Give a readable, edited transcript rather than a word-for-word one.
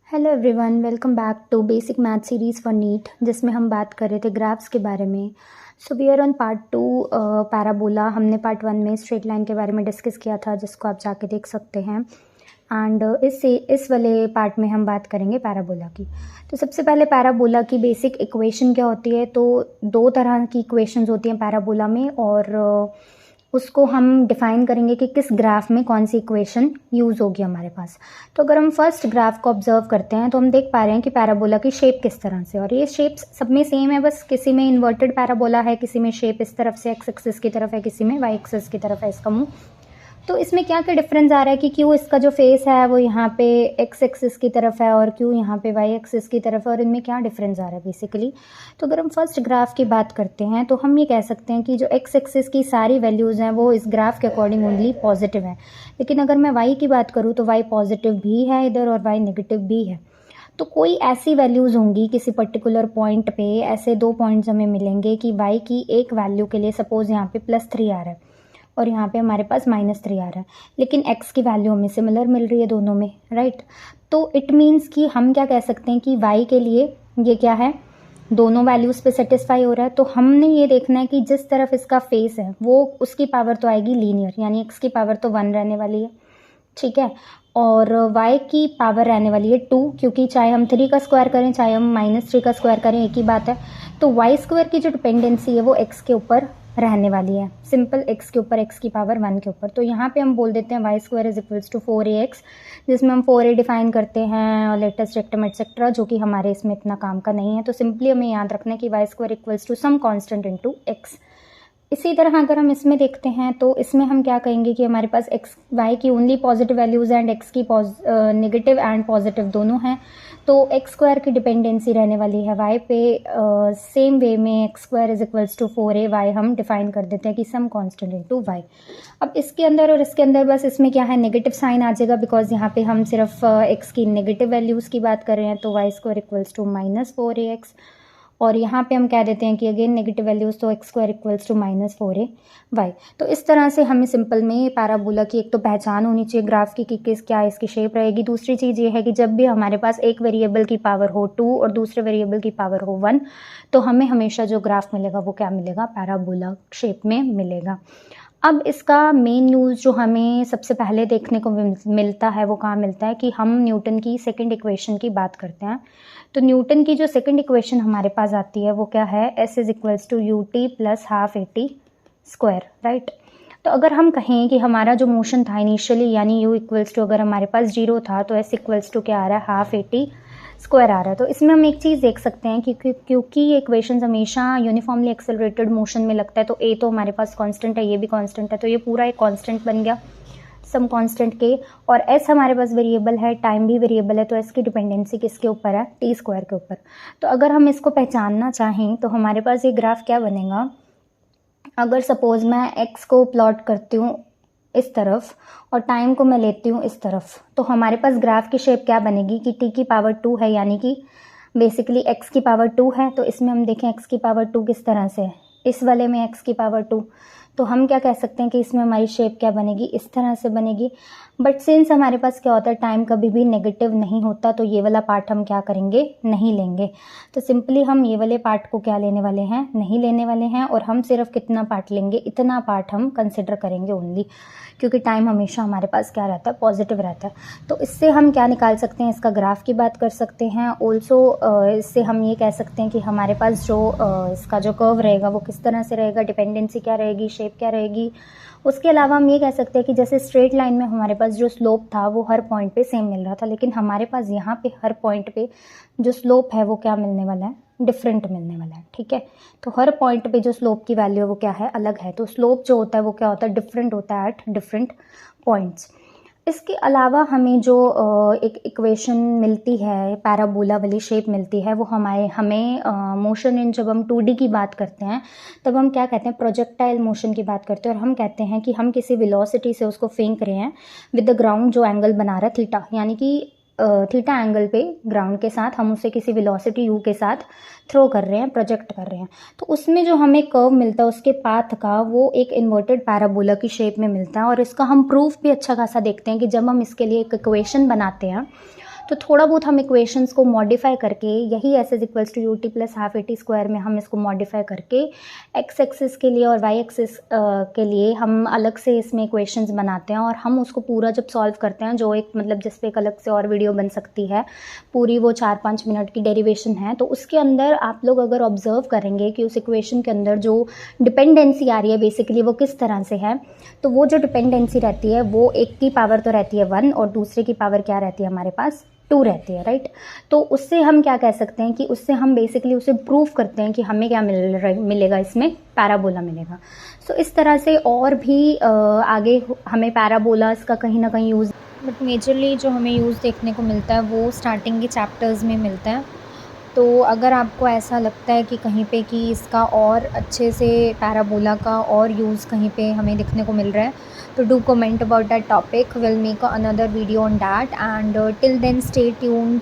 Hello everyone, welcome back to basic math series for NEET, जिसमें हम बात कर रहे थे ग्राफ्स के बारे में। So we are on part 2 parabola. हमने पार्ट 1 में स्ट्रेट लाइन के बारे में डिस्कस किया था, जिसको आप जाके देख सकते हैं। एंड इस वाले पार्ट में हम बात करेंगे पैराबोला की। तो सबसे पहले पैराबोला की बेसिक इक्वेशन क्या होती है। तो दो तरह की इक्वेशंस होती हैं पैराबोला में, और उसको हम डिफाइन करेंगे कि किस ग्राफ में कौन सी इक्वेशन यूज़ होगी हमारे पास। तो अगर हम फर्स्ट ग्राफ को ऑब्जर्व करते हैं तो हम देख पा रहे हैं कि पैराबोला की शेप किस तरह से, और ये शेप्स सब में सेम है, बस किसी में इन्वर्टेड पैराबोला है, किसी में शेप इस तरफ से एक्स एक्सिस की तरफ है, किसी में वाई एक्सिस की तरफ है इसका मुंह। तो इसमें क्या क्या डिफरेंस आ रहा है कि क्यों इसका जो फेस है वो यहाँ पे एक्स एक्सिस की तरफ है और क्यों यहाँ पे वाई एक्सिस की तरफ है, और इनमें क्या डिफरेंस आ रहा है बेसिकली। तो अगर हम फर्स्ट ग्राफ की बात करते हैं तो हम ये कह सकते हैं कि जो एक्स एक्सिस की सारी वैल्यूज़ हैं वो इस ग्राफ के अकॉर्डिंग ओनली पॉजिटिव है। लेकिन अगर मैं वाई की बात करूँ तो वाई पॉजिटिव भी है इधर और वाई नेगेटिव भी है। तो कोई ऐसी वैल्यूज़ होंगी किसी पर्टिकुलर पॉइंट पे, ऐसे दो पॉइंट्स हमें मिलेंगे कि वाई की एक वैल्यू के लिए सपोज़ यहाँ पे +3 आ रहा है और यहाँ पे हमारे पास -3 आ रहा है, लेकिन x की वैल्यू हमें सिमिलर मिल रही है दोनों में, राइट। तो इट मीन्स कि हम क्या कह सकते हैं कि y के लिए ये क्या है, दोनों वैल्यूज़ पे सेटिस्फाई हो रहा है। तो हमने ये देखना है कि जिस तरफ इसका फेस है वो उसकी पावर तो आएगी लीनियर, यानी x की पावर तो 1 रहने वाली है, ठीक है, और y की पावर रहने वाली है 2, क्योंकि चाहे हम 3 का स्क्वायर करें चाहे हम -3 का स्क्वायर करें एक ही बात है। तो y स्क्वायर की जो डिपेंडेंसी है वो x के ऊपर रहने वाली है, सिंपल x के ऊपर, x की पावर 1 के ऊपर। तो यहाँ पे हम बोल देते हैं y square is equals to 4ax, जिसमें हम 4a डिफाइन करते हैं और लेटेस्ट रेक्टम एक्सेट्रा, जो कि हमारे इसमें इतना काम का नहीं है। तो सिंपली हमें याद रखना है कि y square equals to some constant into x। इसी तरह अगर हम इसमें देखते हैं तो इसमें हम क्या कहेंगे कि हमारे पास x y की only positive values and x की नेगेटिव एंड पॉजिटिव दोनों हैं। तो x स्क्वायर की डिपेंडेंसी रहने वाली है y पे। सेम वे में x square is equals to 4ay हम डिफाइन कर देते हैं कि सम कांस्टेंट इनटू y। अब इसके अंदर और इसके अंदर बस इसमें क्या है, नेगेटिव साइन आ जाएगा, बिकॉज यहाँ पे हम सिर्फ x की नेगेटिव वैल्यूज़ की बात कर रहे हैं। तो y square equals to -4ax, और यहाँ पे हम कह देते हैं कि अगेन नेगेटिव वैल्यूज़, तो x square equals to -4ay। तो इस तरह से हमें सिंपल में पैराबोला की एक तो पहचान होनी चाहिए ग्राफ की कि किस क्या इसकी शेप रहेगी। दूसरी चीज़ ये है कि जब भी हमारे पास एक वेरिएबल की पावर हो 2 और दूसरे वेरिएबल की पावर हो 1, तो हमें हमेशा जो ग्राफ मिलेगा वो क्या मिलेगा, पैराबोला शेप में मिलेगा। अब इसका मेन यूज़ जो हमें सबसे पहले देखने को मिलता है वो कहाँ मिलता है कि हम न्यूटन की सेकंड इक्वेशन की बात करते हैं। तो न्यूटन की जो सेकंड इक्वेशन हमारे पास आती है वो क्या है, s is equals to ut plus half at square, right. तो अगर हम कहें कि हमारा जो मोशन था इनिशियली, यानी u इक्वल्स टू अगर हमारे पास 0 था तो s इक्वल्स टू क्या आ रहा है, हाफ at स्क्वायर आ रहा है। तो इसमें हम एक चीज़ देख सकते हैं कि क्योंकि ये इक्वेशंस हमेशा यूनिफॉर्मली एक्सेलरेटेड मोशन में लगता है, तो a तो हमारे पास कांस्टेंट है, ये भी कांस्टेंट है, तो ये पूरा एक कांस्टेंट बन गया सम कांस्टेंट के, और s हमारे पास वेरिएबल है, टाइम भी वेरिएबल है, तो s की डिपेंडेंसी किसके ऊपर है, t स्क्वायर के ऊपर। तो अगर हम इसको पहचानना चाहें तो हमारे पास ये ग्राफ क्या बनेगा, अगर सपोज मैं x को प्लॉट करती हूँ इस तरफ और टाइम को मैं लेती हूँ इस तरफ, तो हमारे पास ग्राफ की शेप क्या बनेगी कि t की पावर 2 है, यानी कि बेसिकली x की पावर 2 है। तो इसमें हम देखें x की पावर 2 किस तरह से है, इस वाले में x की पावर 2, तो हम क्या कह सकते हैं कि इसमें हमारी शेप क्या बनेगी, इस तरह से बनेगी। बट सिंस हमारे पास क्या होता है, टाइम कभी भी नेगेटिव नहीं होता, तो ये वाला पार्ट हम क्या करेंगे, नहीं लेंगे। तो सिंपली हम ये वाले पार्ट को क्या लेने वाले हैं, नहीं लेने वाले हैं, और हम सिर्फ कितना पार्ट लेंगे, इतना पार्ट हम कंसिडर करेंगे ओनली, क्योंकि टाइम हमेशा हमारे पास क्या रहता है, पॉजिटिव रहता है। तो इससे हम क्या निकाल सकते हैं, इसका ग्राफ की बात कर सकते हैं। ऑल्सो इससे हम ये कह सकते हैं कि हमारे पास जो इसका जो कर्व रहेगा वो किस तरह से रहेगा, डिपेंडेंसी क्या रहेगी, शेप क्या रहेगी। उसके अलावा हम ये कह सकते हैं कि जैसे स्ट्रेट लाइन में हमारे पास जो स्लोप था वो हर पॉइंट पे सेम मिल रहा था, लेकिन हमारे पास यहाँ पे हर पॉइंट पे जो स्लोप है वो क्या मिलने वाला है, डिफरेंट मिलने वाला है, ठीक है। तो हर पॉइंट पे जो स्लोप की वैल्यू है वो क्या है, अलग है। तो स्लोप जो होता है वो क्या होता है, डिफरेंट होता है एट डिफरेंट पॉइंट्स। इसके अलावा हमें जो एक इक्वेशन मिलती है, पैराबोला वाली शेप मिलती है, वो हमें मोशन इन, जब हम 2D की बात करते हैं तब हम क्या कहते हैं, प्रोजेक्टाइल मोशन की बात करते हैं, और हम कहते हैं कि हम किसी वेलोसिटी से उसको फेंक रहे हैं विद द ग्राउंड, जो एंगल बना रहा है थीटा, यानी कि थीटा एंगल पे ग्राउंड के साथ हम उसे किसी वेलोसिटी u के साथ थ्रो कर रहे हैं, प्रोजेक्ट कर रहे हैं। तो उसमें जो हमें कर्व मिलता है उसके पाथ का, वो एक इन्वर्टेड पैराबोला की शेप में मिलता है, और इसका हम प्रूफ भी अच्छा खासा देखते हैं कि जब हम इसके लिए एक इक्वेशन बनाते हैं तो थोड़ा बहुत हम इक्वेशंस को मॉडिफाई करके यही S is equals to U T plus half A T square में हम इसको मॉडिफाई करके एक्स एक्सिस के लिए और वाई एक्सिस के लिए हम अलग से इसमें इक्वेशंस बनाते हैं और हम उसको पूरा जब सॉल्व करते हैं, जो एक मतलब जिस पे एक अलग से और वीडियो बन सकती है, पूरी वो 4-5 मिनट की डेरिवेशन है। तो उसके अंदर आप लोग अगर ऑब्जर्व करेंगे कि उस इक्वेशन के अंदर जो डिपेंडेंसी आ रही है बेसिकली वो किस तरह से है, तो वो जो डिपेंडेंसी रहती है वो एक की पावर तो रहती है 1 और दूसरे की पावर क्या रहती है हमारे पास 2 रहती है, राइट। तो उससे हम क्या कह सकते हैं कि उससे हम बेसिकली उसे प्रूव करते हैं कि हमें क्या मिलेगा, इसमें पैराबोला मिलेगा। सो इस तरह से और भी आगे हमें पैराबोलास का कहीं ना कहीं यूज़, बट मेजरली जो हमें यूज़ देखने को मिलता है वो स्टार्टिंग के चैप्टर्स में मिलता है। तो अगर आपको ऐसा लगता है कि कहीं पे कि इसका और अच्छे से पैराबोला का और यूज़ कहीं पे हमें दिखने को मिल रहा है, तो do comment about that topic, will make another video on that, and till then stay tuned